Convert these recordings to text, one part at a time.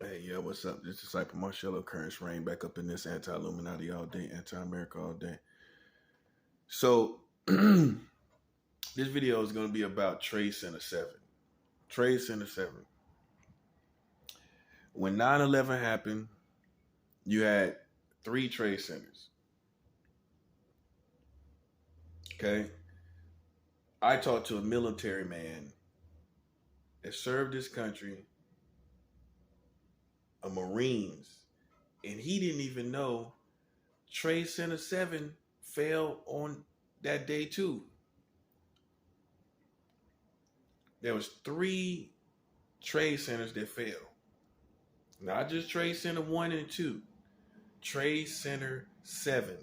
Hey, yeah, what's up? This is Disciple Marcello Currents Rain back up in this anti-Illuminati all day, anti-America all day. So, this video is going to be about Trade Center 7. Trade Center 7. When 9/11 happened, you had three trade centers. Okay? I talked to a military man that served this country, a Marines, and he didn't even know Trade Center 7 fell on that day too. There was three trade centers that fell. Not just Trade Center 1 and 2. Trade Center 7.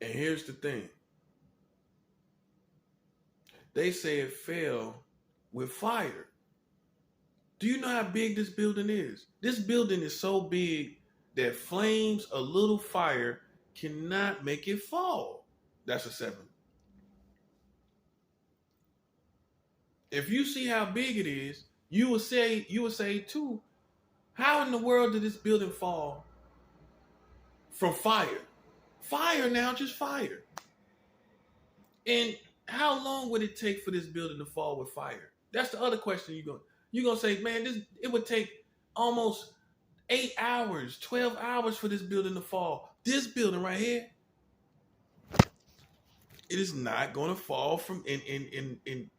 And here's the thing. They say it fell with fire. Do you know how big this building is? This building is so big that flames, a little fire, cannot make it fall. That's a 7. If you see how big it is, you would say too, how in the world did this building fall from fire? Fire now, just fire. And how long would it take for this building to fall with fire? That's the other question you're gonna say, man, it would take almost 8 hours, 12 hours for this building to fall. This building right here, it is not gonna fall from in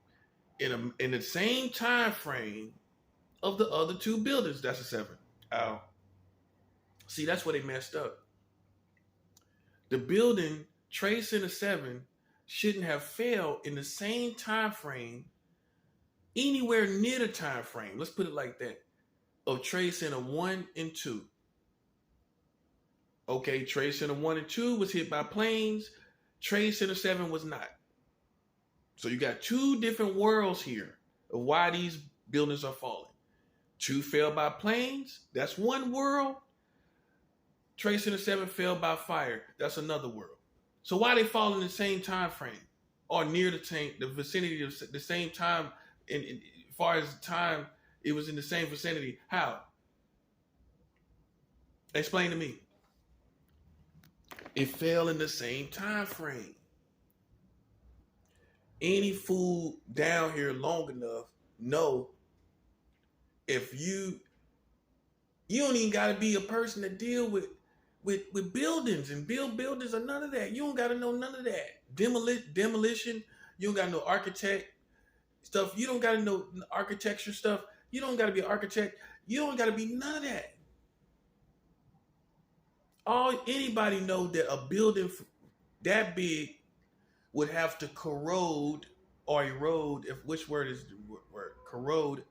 the same time frame of the other two buildings. That's a 7. Oh. See, that's where they messed up. The building, Trade Center 7, shouldn't have failed in the same time frame, anywhere near the time frame, let's put it like that, of Trade Center 1 and 2. Okay, Trade Center 1 and 2 was hit by planes. Trade Center 7 was not. So you got two different worlds here of why these buildings are falling. 2 fell by planes. That's one world. Trade Center 7 fell by fire. That's another world. So why they fall in the same time frame or near the vicinity of the same time? In as far as time, it was in the same vicinity. How? Explain to me. It fell in the same time frame. Any fool down here long enough know if you don't even got to be a person to deal with buildings and build buildings or none of that. You don't got to know none of that. Demolition. You don't got to know architect stuff. You don't got to know architecture stuff. You don't got to be an architect. You don't got to be none of that. Anybody know that a building that big would have to corrode or erode, which word is the word? Corrode.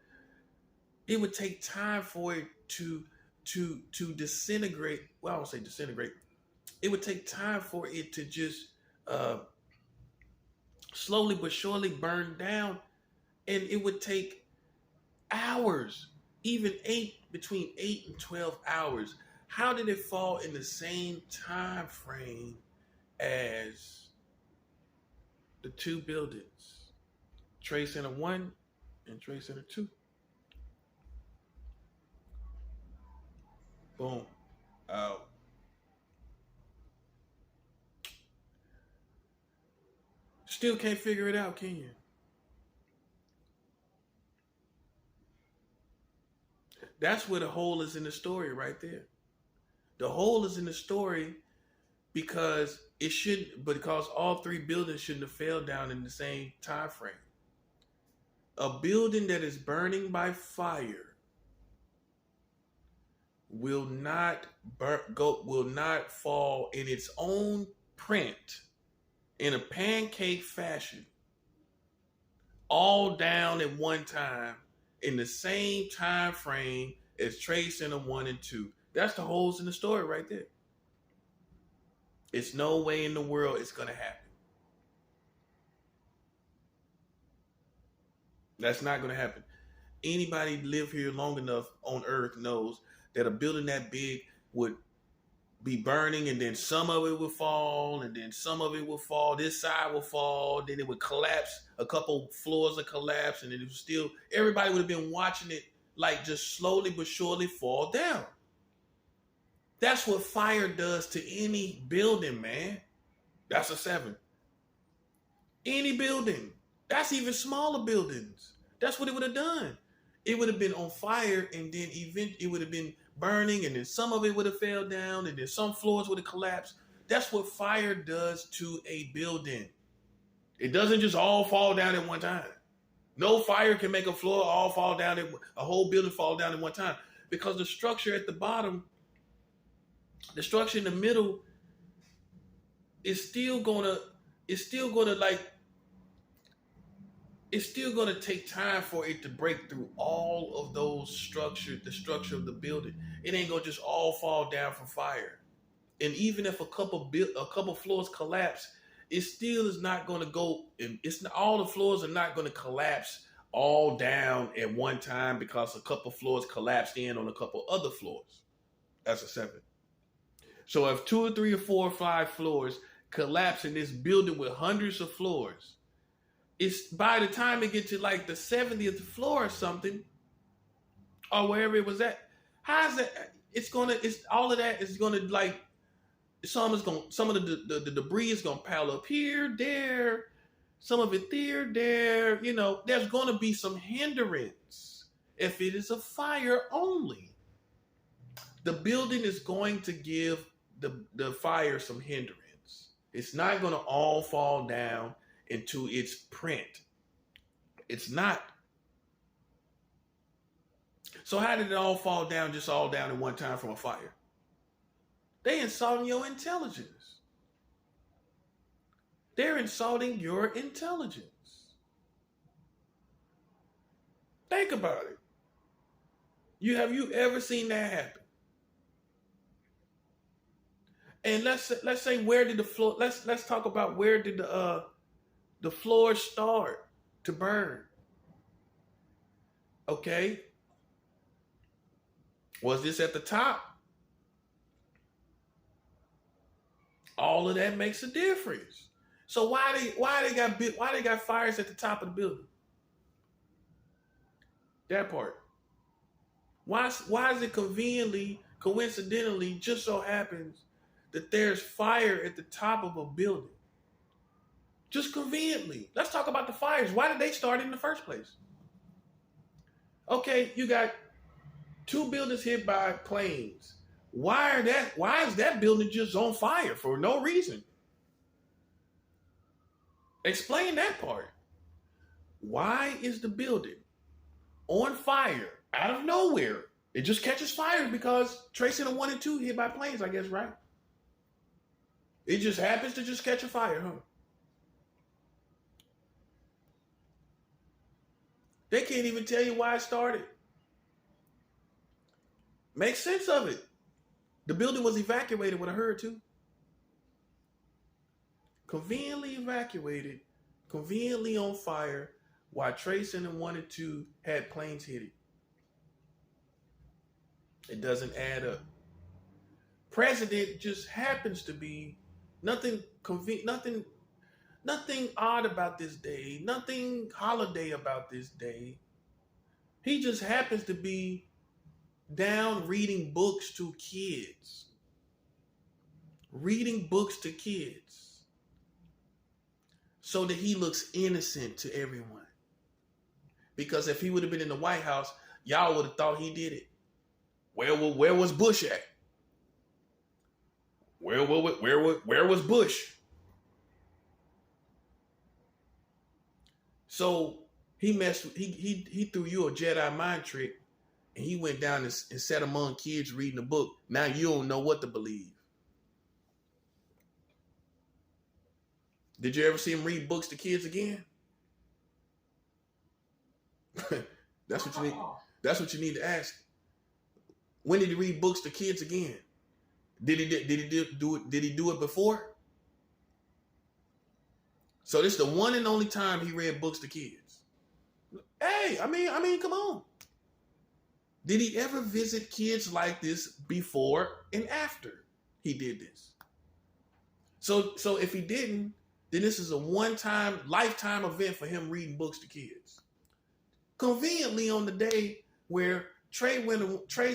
It would take time for it to disintegrate. Well, I don't say disintegrate. It would take time for it to just slowly but surely burn down, and it would take hours, even between 8 and 12 hours. How did it fall in the same time frame as the two buildings, Trade Center 1 and Trade Center 2? Boom. Out. Still can't figure it out, can you? That's where the hole is in the story right there. The hole is in the story because because all three buildings shouldn't have fell down in the same time frame. A building that is burning by fire will not fall in its own print in a pancake fashion, all down at one time in the same time frame as Trade Center 1 and 2. That's the holes in the story right there. It's no way in the world it's going to happen. That's not going to happen. Anybody live here long enough on Earth knows that a building that big would be burning, and then some of it would fall, and then some of it would fall. This side would fall, then it would collapse. A couple floors would collapse, and then it was still, everybody would have been watching it like just slowly but surely fall down. That's what fire does to any building, man. That's a 7. Any building. That's even smaller buildings. That's what it would have done. It would have been on fire, and then it would have been burning, and then some of it would have fell down, and then some floors would have collapsed. That's what fire does to a building. It doesn't just all fall down at one time. No fire can make a floor all fall down, a whole building fall down at one time, because the structure at the bottom, the structure in the middle is still gonna take time for it to break through all of those structures, the structure of the building. It ain't gonna just all fall down from fire. And even if a couple floors collapse, it still is not gonna go, all the floors are not gonna collapse all down at one time because a couple floors collapsed in on a couple other floors. That's a 7. So if 2 or 3 or 4 or 5 floors collapse in this building with hundreds of floors, it's by the time it gets to like the 70th floor or something, or wherever it was at, how's that? It's all of that is gonna, like, some of the debris is gonna pile up here, there, some of it there. There's gonna be some hindrance if it is a fire only. The building is going to give the fire some hindrance. It's not gonna all fall down into its print. It's not. So how did it all fall down, just all down at one time from a fire? They insulting your intelligence. They're insulting your intelligence. Think about it. Have you ever seen that happen? And let's say, where did the floor? Let's talk about, where did the floor start to burn? Okay. Was this at the top? All of that makes a difference. So why they got fires at the top of the building? That part. Why is it coincidentally, just so happens that there's fire at the top of a building? Just conveniently. Let's talk about the fires. Why did they start in the first place? Okay, you got 2 buildings hit by planes. Why is that building just on fire for no reason? Explain that part. Why is the building on fire out of nowhere? It just catches fire because Trade Center 1 and 2 hit by planes, I guess, right? It just happens to just catch a fire, huh? They can't even tell you why it started. Make sense of it. The building was evacuated with a hurricane too. Conveniently evacuated, conveniently on fire, while Trade Center 1 and 2 had planes hit it. It doesn't add up. President just happens to be nothing odd about this day, nothing holiday about this day. He just happens to be down reading books to kids. Reading books to kids. So that he looks innocent to everyone. Because if he would have been in the White House, y'all would have thought he did it. Where was Bush at? Where was Bush? So he threw you a Jedi mind trick, and he went down and sat among kids reading a book. Now you don't know what to believe. Did you ever see him read books to kids again? That's what you need. That's what you need to ask. When did he read books to kids again? Did he do it before? So this is the one and only time he read books to kids. Hey, I mean, come on. Did he ever visit kids like this before and after? he did this. So if he didn't, then this is a one-time, lifetime event for him reading books to kids. Conveniently on the day where Trade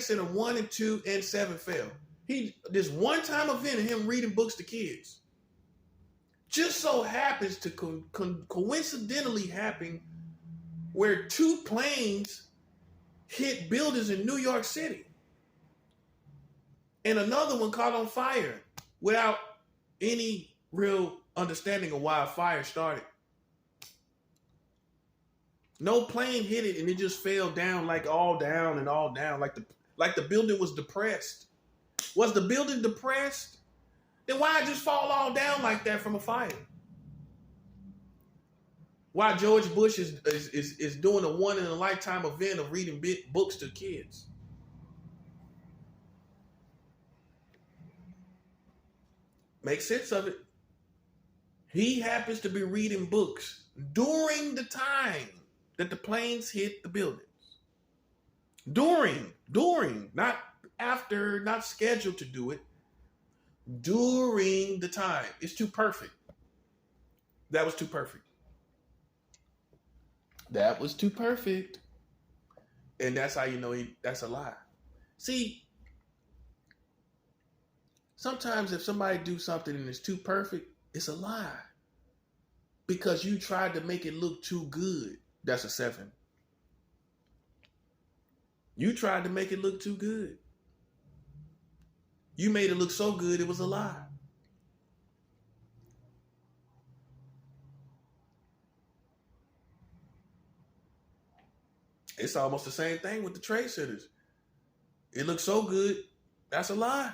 Center 1 and 2 and 7 fell. This one-time event of him reading books to kids just so happens to coincidentally happen where 2 planes hit buildings in New York City. And another one caught on fire without any real understanding of why a fire started. No plane hit it and it just fell down, like all down, like the building was depressed. Was the building depressed? Then why just fall all down like that from a fire? Why George Bush is doing a one-in-a-lifetime event of reading books to kids? Make sense of it. He happens to be reading books during the time that the planes hit the buildings. During, not after, not scheduled to do it. During the time. It's too perfect. That was too perfect. That was too perfect. And that's how you know that's a lie. See, sometimes if somebody do something and it's too perfect, it's a lie. Because you tried to make it look too good. That's a 7. You tried to make it look too good. You made it look so good, it was a lie. It's almost the same thing with the trade centers. It looks so good, that's a lie.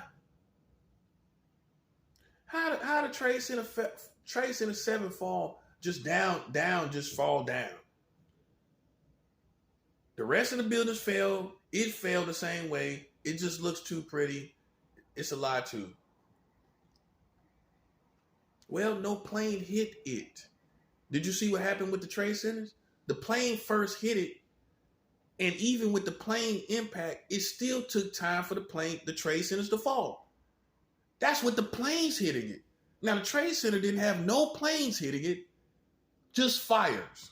How did Trade Center 7 fall just down, just fall down? The rest of the buildings fell. It fell the same way. It just looks too pretty. It's a lie too. Well, no plane hit it. Did you see what happened with the trade centers? The plane first hit it, and even with the plane impact, it still took time for the trade centers to fall. That's with the planes hitting it. Now, the trade center didn't have no planes hitting it, just fires.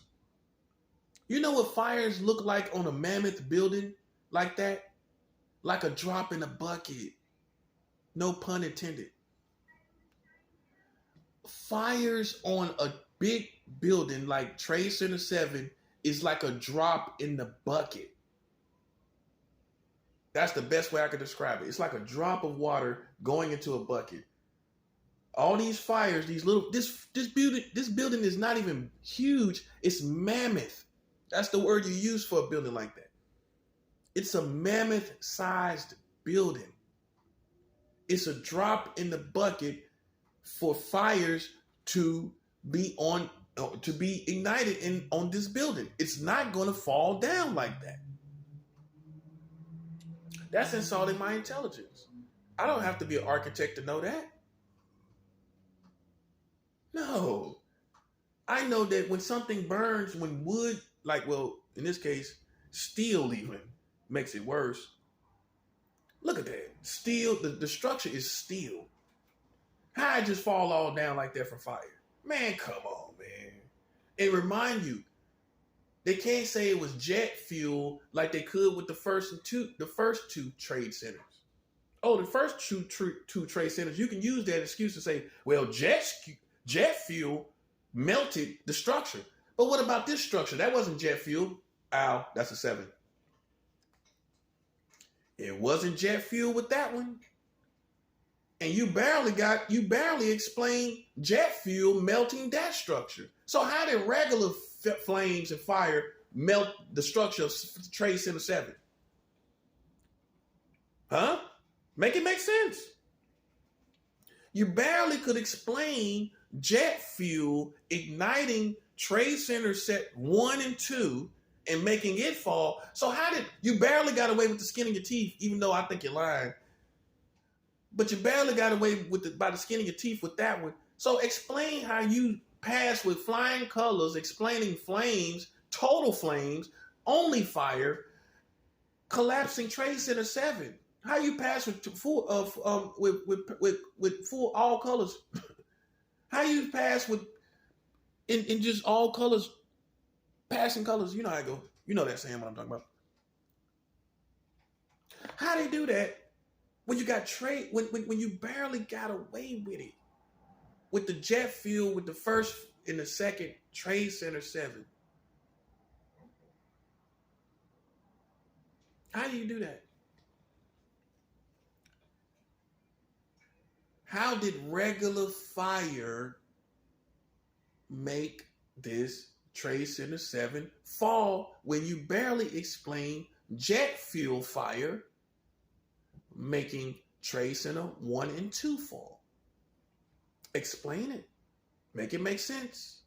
You know what fires look like on a mammoth building like that? Like a drop in a bucket. No pun intended. Fires on a big building like Trade Center 7 is like a drop in the bucket. That's the best way I could describe it. It's like a drop of water going into a bucket. All these fires, this building is not even huge. It's mammoth. That's the word you use for a building like that. It's a mammoth-sized building. It's a drop in the bucket for fires to be ignited on this building. It's not going to fall down like that. That's insulting my intelligence. I don't have to be an architect to know that. No. I know that when something burns, when wood, in this case, steel even makes it worse. Look at that. Steel, the structure is steel. How it just fall all down like that from fire? Man, come on, man. And remind you, they can't say it was jet fuel like they could with the first two trade centers. Oh, the first two trade centers, you can use that excuse to say, well, jet fuel melted the structure. But what about this structure? That wasn't jet fuel. Ow, that's a 7. It wasn't jet fuel with that one. And you barely explained jet fuel melting that structure. So how did regular flames and fire melt the structure of Trade Center 7? Huh? Make it make sense. You barely could explain jet fuel igniting Trade Center set 1 and 2 and making it fall. So how did you barely got away with the skin of your teeth, even though I think you're lying. But you barely got away by the skin of your teeth with that one. So explain how you passed with flying colors, explaining flames, total flames, only fire, collapsing Trade Center 7. How you pass with full of with full all colors? How you pass with in just all colors, passing colors? You know how I go. You know that saying what I'm talking about. How they do that when you got trade when you barely got away with it with the jet fuel with the first and the second Trade Center 7? How do you do that? How did regular fire make this Trade Center 7 fall when you barely explain jet fuel fire making Trade Center 1 and 2 fall? Explain it. Make it make sense.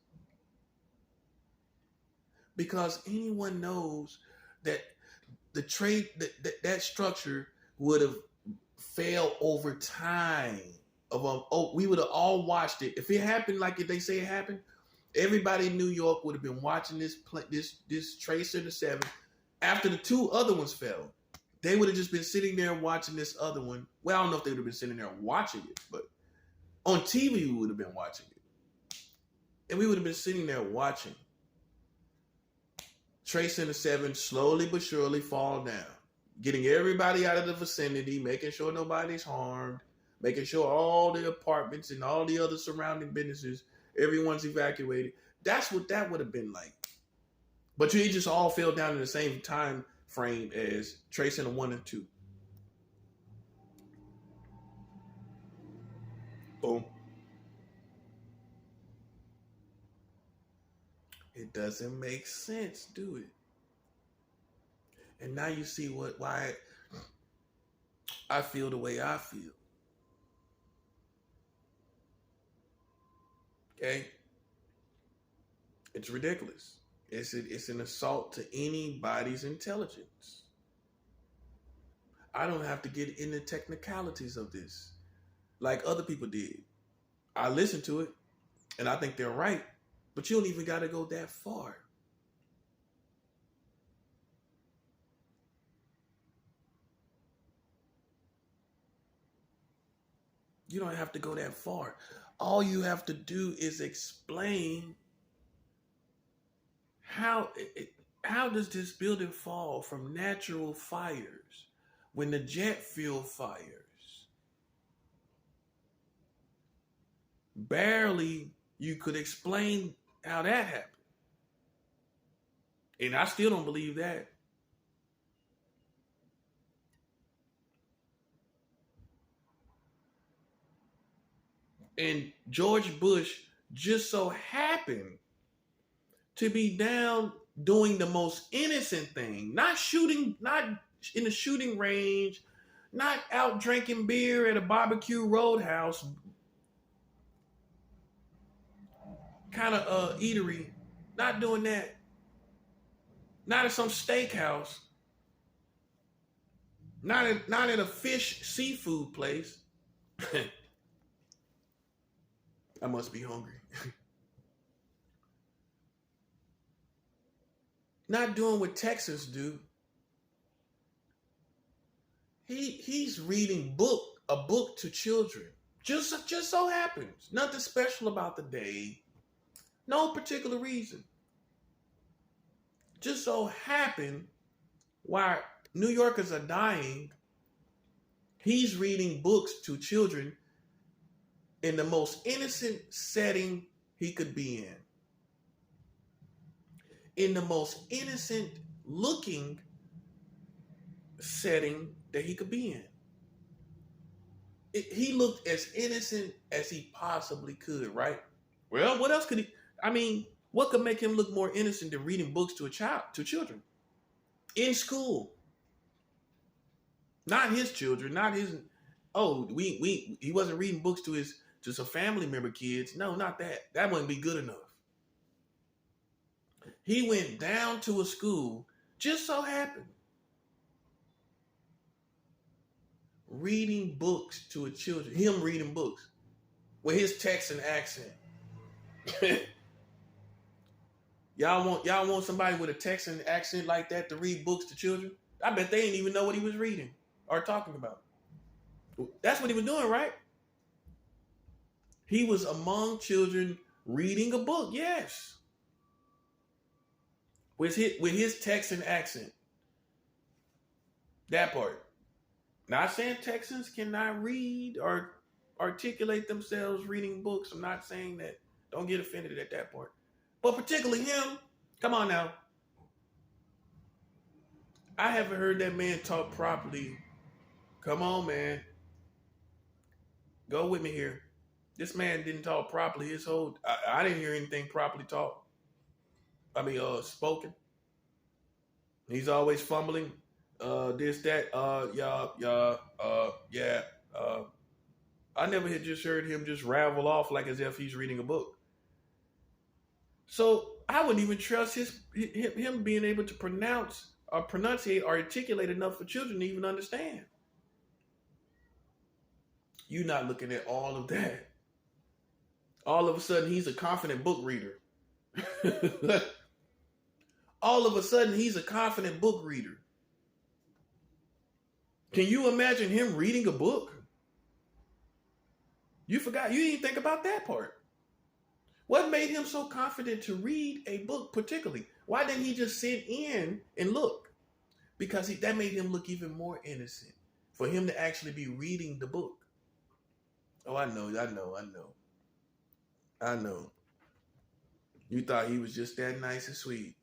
Because anyone knows that the trade that structure would have failed over time. We would have all watched it. If it happened like they say it happened, everybody in New York would have been watching this Trade Center 7 after the 2 other ones fell. They would have just been sitting there watching this other one. Well, I don't know if they would have been sitting there watching it, but on TV we would have been watching it. And we would have been sitting there watching Trade Center 7 slowly but surely fall down, getting everybody out of the vicinity, making sure nobody's harmed, making sure all the apartments and all the other surrounding businesses, everyone's evacuated. That's what that would have been like. But it just all fell down in the same time frame as Trade Center 1 and 2. Boom. It doesn't make sense, do it? And now you see why I feel the way I feel. Okay? It's ridiculous. It's an assault to anybody's intelligence. I don't have to get into technicalities of this like other people did. I listen to it and I think they're right, but you don't even got to go that far. You don't have to go that far. All you have to do is explain how does this building fall from natural fires when the jet fuel fires barely you could explain how that happened. And I still don't believe that. And George Bush just so happened to be down doing the most innocent thing, not shooting, not in the shooting range, not out drinking beer at a barbecue roadhouse kind of eatery, not doing that, not at some steakhouse, not at a fish seafood place. I must be hungry. Not doing what Texans do. He's reading a book to children. Just so happens. Nothing special about the day. No particular reason. Just so happened while New Yorkers are dying, he's reading books to children in the most innocent setting he could be in the most innocent looking setting that he could be in. He looked as innocent as he possibly could, right? Well, what else could he? I mean, what could make him look more innocent than reading books to children in school? Not his children, not his. Oh, he wasn't reading books to some family member kids. No, not that. That wouldn't be good enough. He went down to a school, just so happened, reading books to children. Him reading books with his Texan accent. Y'all want somebody with a Texan accent like that to read books to children? I bet they didn't even know what he was reading. are talking about. That's what he was doing, right? He was among children reading a book, yes. With his Texan accent. That part. Not saying Texans cannot read or articulate themselves reading books. I'm not saying that. Don't get offended at that part. But particularly him, come on now. I haven't heard that man talk properly. Come on, man. Go with me here. This man didn't talk properly his whole... I didn't hear anything properly taught. Spoken. He's always fumbling. This, that, yeah. I never had just heard him just ravel off like as if he's reading a book. So I wouldn't even trust him being able to pronounce or pronunciate or articulate enough for children to even understand. You're not looking at all of that. All of a sudden, he's a confident book reader. All of a sudden, he's a confident book reader. Can you imagine him reading a book? You forgot. You didn't think about that part. What made him so confident to read a book particularly? Why didn't he just sit in and look? Because that made him look even more innocent. For him to actually be reading the book. Oh, I know. You thought he was just that nice and sweet.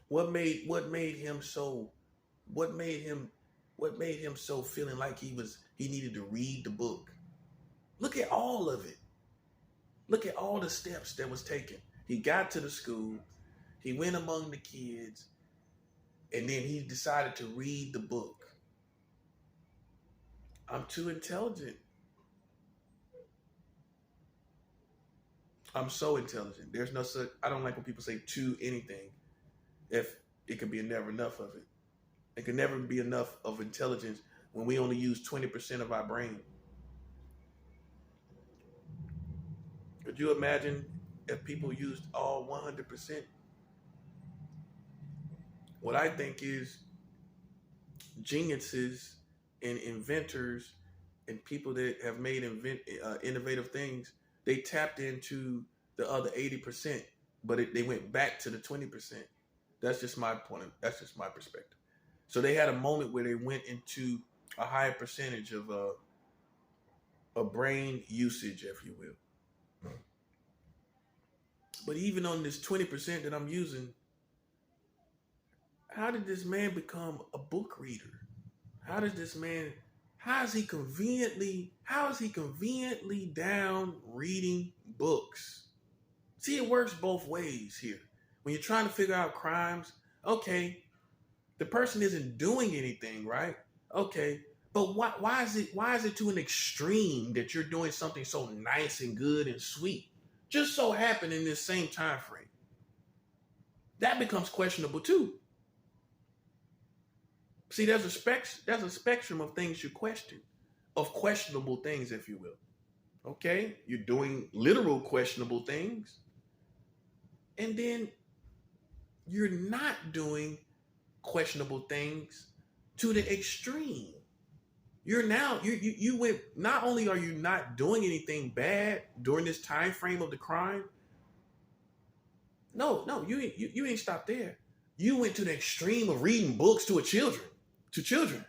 What made him so feeling like he needed to read the book? Look at all of it. Look at all the steps that was taken. He got to the school, he went among the kids, and then he decided to read the book. I'm too intelligent. I'm so intelligent. There's no such, I don't like when people say to anything if it could be never enough of it. It could never be enough of intelligence when we only use 20% of our brain. Could you imagine if people used all 100%? What I think is geniuses and inventors and people that have made innovative things, they tapped into the other 80%, but they went back to the 20%. That's just my that's just my perspective. So they had a moment where they went into a higher percentage of a brain usage, if you will. But even on this 20% that I'm using, how did this man become a book reader? How is he conveniently down reading books? See, it works both ways here. When you're trying to figure out crimes, okay, the person isn't doing anything, right? Okay, but why is it to an extreme that you're doing something so nice and good and sweet? Just so happen in this same time frame. That becomes questionable too. See, there's a spectrum of things you question, of questionable things, if you will. Okay, you're doing literal questionable things, and then you're not doing questionable things to the extreme. You went, not only are you not doing anything bad during this time frame of the crime. No, you ain't stopped there. You went to the extreme of reading books to children.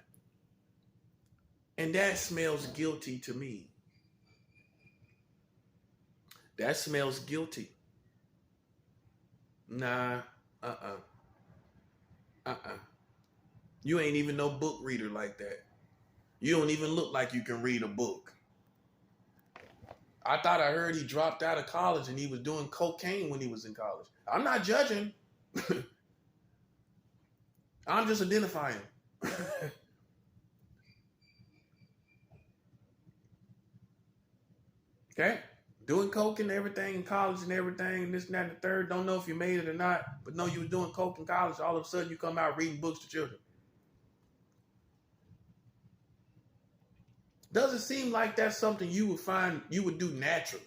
And that smells guilty to me. That smells guilty. Nah, You ain't even no book reader like that. You don't even look like you can read a book. I thought I heard he dropped out of college and he was doing cocaine when he was in college. I'm not judging. I'm just identifying. Okay? Doing coke and everything in college and everything, this and that and the third. Don't know if you made it or not, but no, you were doing coke in college. All of a sudden you come out reading books to children. Doesn't seem like that's something you would do naturally.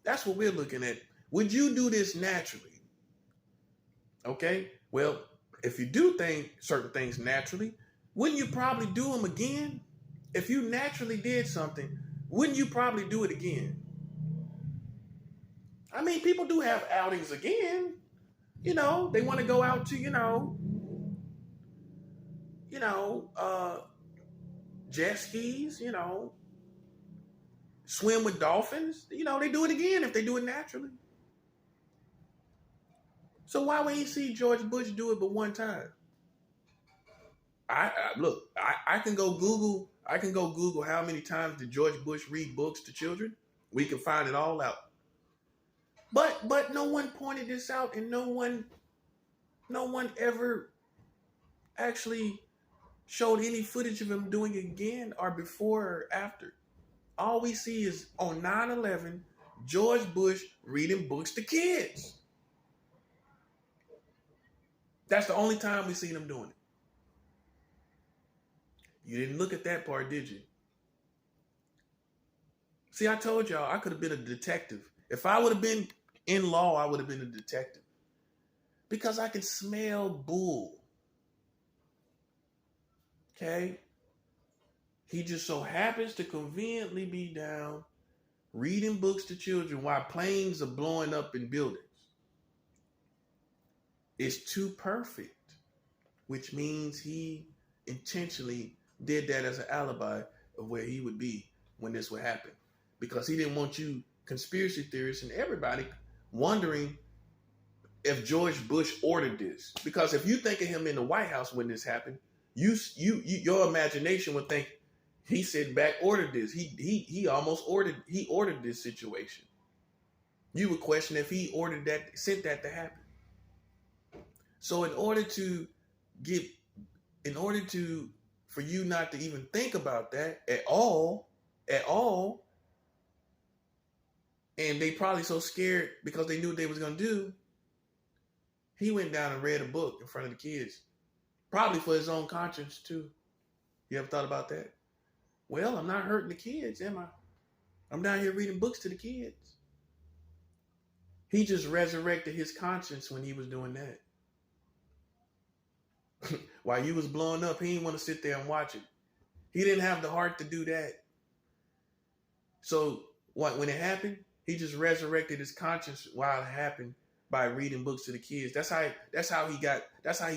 That's what we're looking at. Would you do this naturally? Okay? Well, if you do certain things naturally, wouldn't you probably do them again? If you naturally did something, wouldn't you probably do it again? I mean, people do have outings again. They want to go out to, you know, uh, jet skis, swim with dolphins. They do it again if they do it naturally. So why would he see George Bush do it but one time? I look. I can go Google. I can go Google how many times did George Bush read books to children. We can find it all out. But no one pointed this out, and no one ever actually showed any footage of him doing it again or before or after. All we see is on 9/11, George Bush reading books to kids. That's the only time we seen him doing it. You didn't look at that part, did you? See, I told y'all I could have been a detective. If I would have been in law, I would have been a detective. Because I can smell bull. Okay? He just so happens to conveniently be down reading books to children while planes are blowing up in buildings. It's too perfect, which means he intentionally did that as an alibi of where he would be when this would happen. Because he didn't want you conspiracy theorists and everybody wondering if George Bush ordered this. Because if you think of him in the White House when this happened, your imagination would think he sat back, ordered this. He ordered this situation. You would question if he sent that to happen. So for you not to even think about that at all, and they probably so scared because they knew what they was gonna do, he went down and read a book in front of the kids. Probably for his own conscience too. You ever thought about that? Well, I'm not hurting the kids, am I? I'm down here reading books to the kids. He just resurrected his conscience when he was doing that. While you was blowing up, he didn't want to sit there and watch it. He didn't have the heart to do that. So when it happened, he just resurrected his conscience while it happened by reading books to the kids. That's how he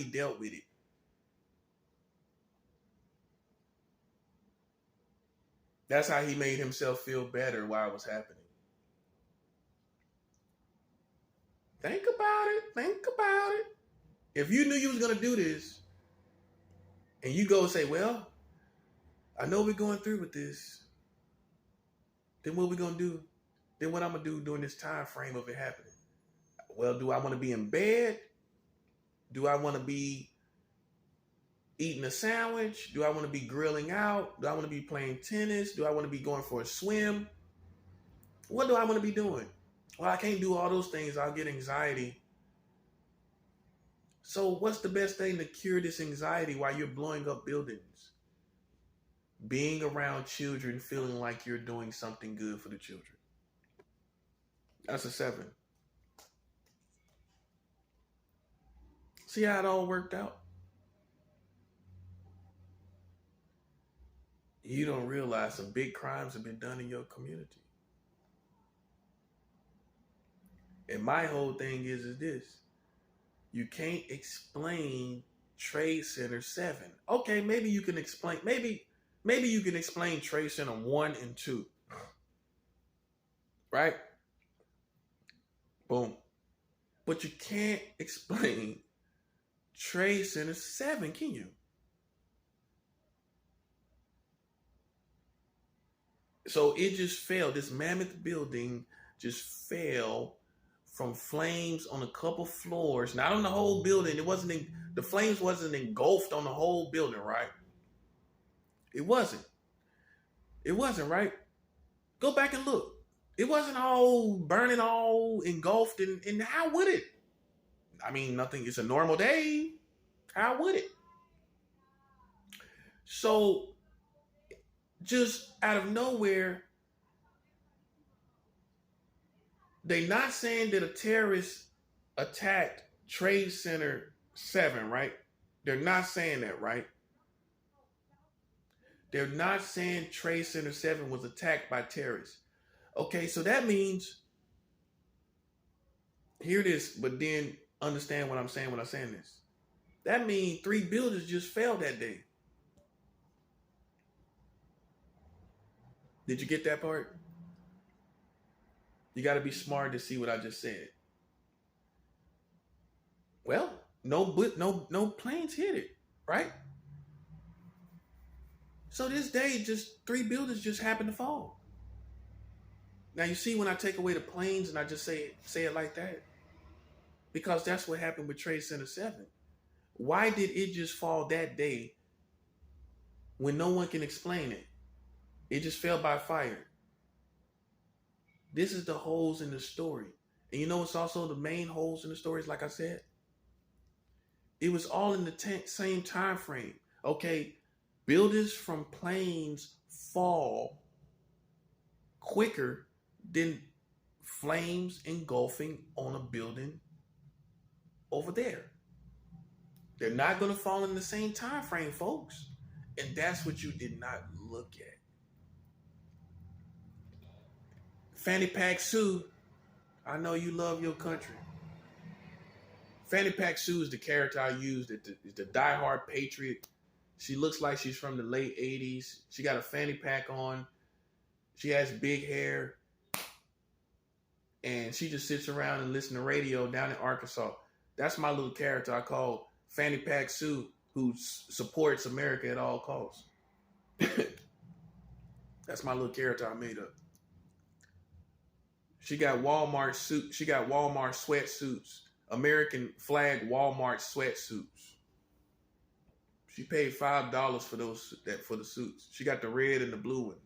dealt with it. That's how he made himself feel better while it was happening. Think about it. If you knew you was gonna do this, and you go say, well, I know we're going through with this, then what we gonna do? Then what I'm gonna do during this time frame of it happening? Well, do I want to be in bed? Do I want to be eating a sandwich? Do I want to be grilling out? Do I want to be playing tennis? Do I want to be going for a swim? What do I want to be doing? Well, I can't do all those things. I'll get anxiety. So what's the best thing to cure this anxiety while you're blowing up buildings? Being around children, feeling like you're doing something good for the children. That's a 7. See how it all worked out? You don't realize some big crimes have been done in your community. And my whole thing is this. You can't explain Trade Center 7. Okay, maybe you can explain, maybe you can explain Trade Center 1 and 2. Right? Boom. But you can't explain Trade Center 7, can you? So it just fell. This mammoth building just fell from flames on a couple floors, not on the whole building. The flames wasn't engulfed on the whole building, right? It wasn't, right? Go back and look. It wasn't all burning, all engulfed, and how would it? I mean, nothing, it's a normal day. How would it? So, just out of nowhere, they're not saying that a terrorist attacked Trade Center 7, right? They're not saying that, right? They're not saying Trade Center 7 was attacked by terrorists. Okay, so that means, hear this, but then understand what I'm saying when I'm saying this. That means 3 buildings just fell that day. Did you get that part? You got to be smart to see what I just said. Well, no planes hit it, right? So this day, just 3 buildings just happened to fall. Now you see when I take away the planes and I just say it like that, because that's what happened with Trade Center 7. Why did it just fall that day when no one can explain it? It just fell by fire. This is the holes in the story. And you know what's also the main holes in the stories, like I said? It was all in the same time frame. Okay, buildings from planes fall quicker than flames engulfing on a building over there. They're not going to fall in the same time frame, folks. And that's what you did not look at. Fanny Pack Sue, I know you love your country. Fanny Pack Sue is the character I used. The diehard patriot. She looks like she's from the late 80s. She got a fanny pack on. She has big hair. And she just sits around and listens to radio down in Arkansas. That's my little character I call Fanny Pack Sue, who supports America at all costs. That's my little character I made up. She got Walmart suit. She got Walmart sweatsuits, American flag Walmart sweatsuits. She paid $5 for the suits. She got the red and the blue one.